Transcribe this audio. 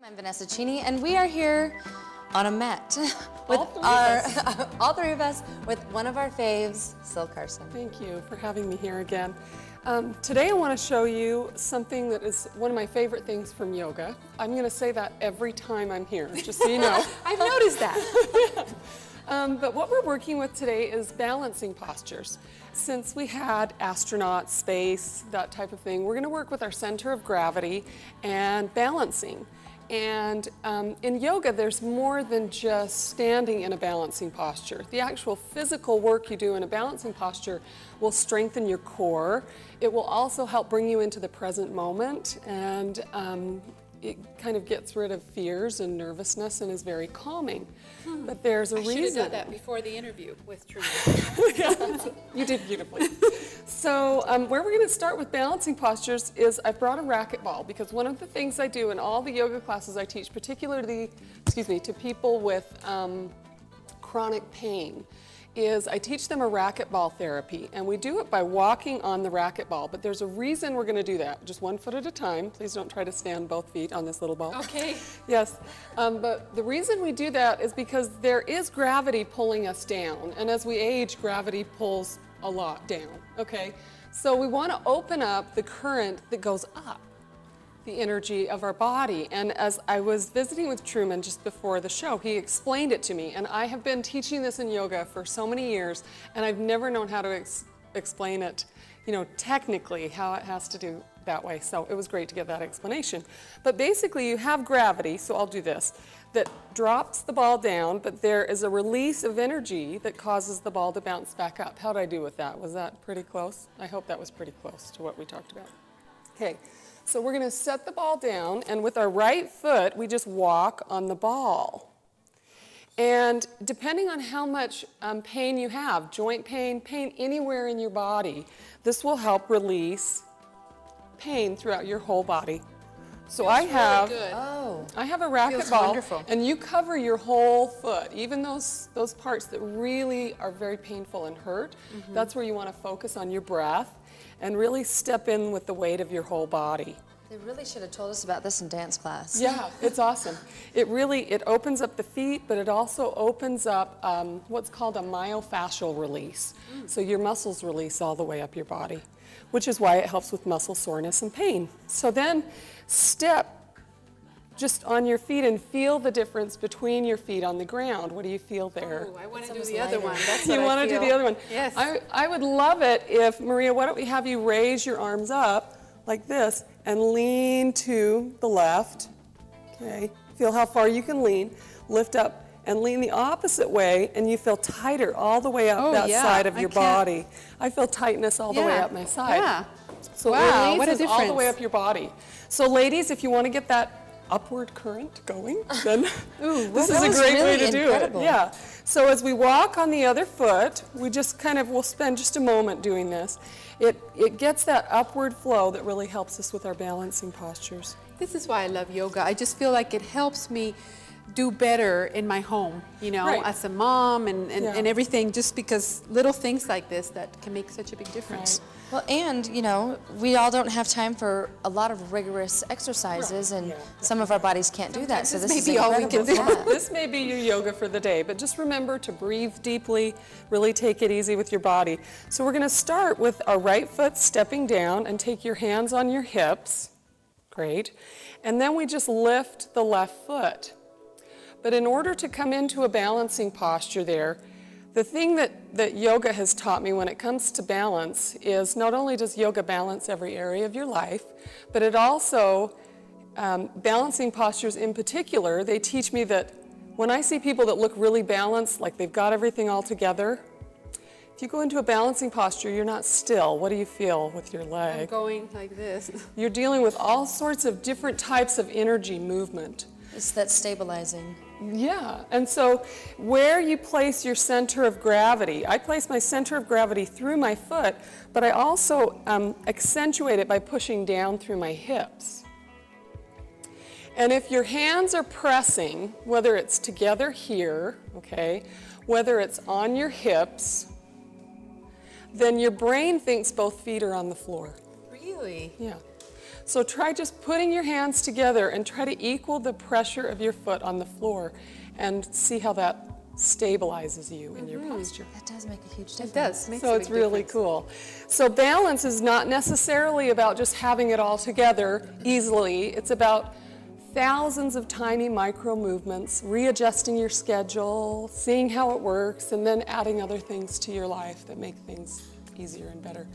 I'm Vanessa Cheney, and we are here on a mat with all three of us with one of our faves, Syl Carson. Thank you for having me here again. Today I want to show you something that is one of my favorite things from yoga. I'm going to say that every time I'm here, just so you know. I've noticed that. But what we're working with today is balancing postures. Since we had astronauts, space, that type of thing, we're going to work with our center of gravity and balancing. And in yoga, there's more than just standing in a balancing posture. The actual physical work you do in a balancing posture will strengthen your core. It will also help bring you into the present moment, and it kind of gets rid of fears and nervousness and is very calming. But there's a reason. I should have done that before the interview with Truman. Yeah, you did beautifully. So where we're going to start with balancing postures is I've brought a racquetball, because one of the things I do in all the yoga classes I teach, particularly to people with chronic pain, is I teach them a racquetball therapy, and we do it by walking on the racquetball. But there's a reason we're going to do that. Just 1 foot at a time. Please don't try to stand both feet on this little ball. Okay. Yes, but the reason we do that is because there is gravity pulling us down, and as we age, gravity pulls a lot down, okay? So we want to open up the current that goes up, the energy of our body. And as I was visiting with Truman just before the show, he explained it to me, and I have been teaching this in yoga for so many years, and I've never known how to explain it, technically how it has to do that way. So it was great to get that explanation. But basically you have gravity, so I'll do this, that drops the ball down, but there is a release of energy that causes the ball to bounce back up. How'd I do with that? Was that pretty close? I hope that was pretty close to what we talked about. Okay, so we're gonna set the ball down, and with our right foot, we just walk on the ball. And depending on how much pain you have, joint pain, pain anywhere in your body, this will help release pain throughout your whole body. So I have Really good. I have a Feels wonderful. racquetball, and you cover your whole foot, even those parts that really are very painful and hurt. That's where you want to focus on your breath and really step in with the weight of your whole body. They really should have told us about this in dance class. Yeah, it's awesome. It opens up the feet, but it also opens up what's called a myofascial release. So your muscles release all the way up your body, which is why it helps with muscle soreness and pain. So then step just on your feet and feel the difference between your feet on the ground. What do you feel there? Oh, I want to do almost the other lighter. one. That's You what want I to do feel. the other one? Yes. I would love it if, Maria, why don't we have you raise your arms up like this and lean to the left. Okay, feel how far you can lean. Lift up and lean the opposite way, and you feel tighter all the way up Oh, that yeah. side of I your can't- body. I feel tightness all the way Yeah. up my side. Yeah. So Wow, it what a releases all the way difference. up your body. So ladies, if you want to get that upward current going, then this is that a was great way really to do incredible. it. Yeah. So as we walk on the other foot, we'll spend just a moment doing this. It gets that upward flow that really helps us with our balancing postures. This is why I love yoga. I just feel like it helps me do better in my home, Right. as a mom and Yeah. everything, just because little things like this that can make such a big difference. Well, and, we all don't have time for a lot of rigorous exercises, and some of our bodies can't do that. So Sometimes this this may is be all we can incredible. do. Yeah. This may be your yoga for the day, but just remember to breathe deeply, really take it easy with your body. So we're going to start with our right foot stepping down, and take your hands on your hips. Great. And then we just lift the left foot. But in order to come into a balancing posture there, the thing that yoga has taught me when it comes to balance is not only does yoga balance every area of your life, but it also, balancing postures in particular, they teach me that when I see people that look really balanced, like they've got everything all together, if you go into a balancing posture, you're not still. What do you feel with your I'm leg? going like this. You're dealing with all sorts of different types of energy movement. It's that stabilizing. Yeah, and so where you place your center of gravity, I place my center of gravity through my foot, but I also accentuate it by pushing down through my hips. And if your hands are pressing, whether it's together here, okay, whether it's on your hips, then your brain thinks both feet are on the floor. Really? Yeah. So try just putting your hands together and try to equal the pressure of your foot on the floor and see how that stabilizes you in your posture. That does make a huge difference. It does. Makes So a it's big really difference. cool. So balance is not necessarily about just having it all together easily. It's about thousands of tiny micro movements, readjusting your schedule, seeing how it works, and then adding other things to your life that make things easier and better.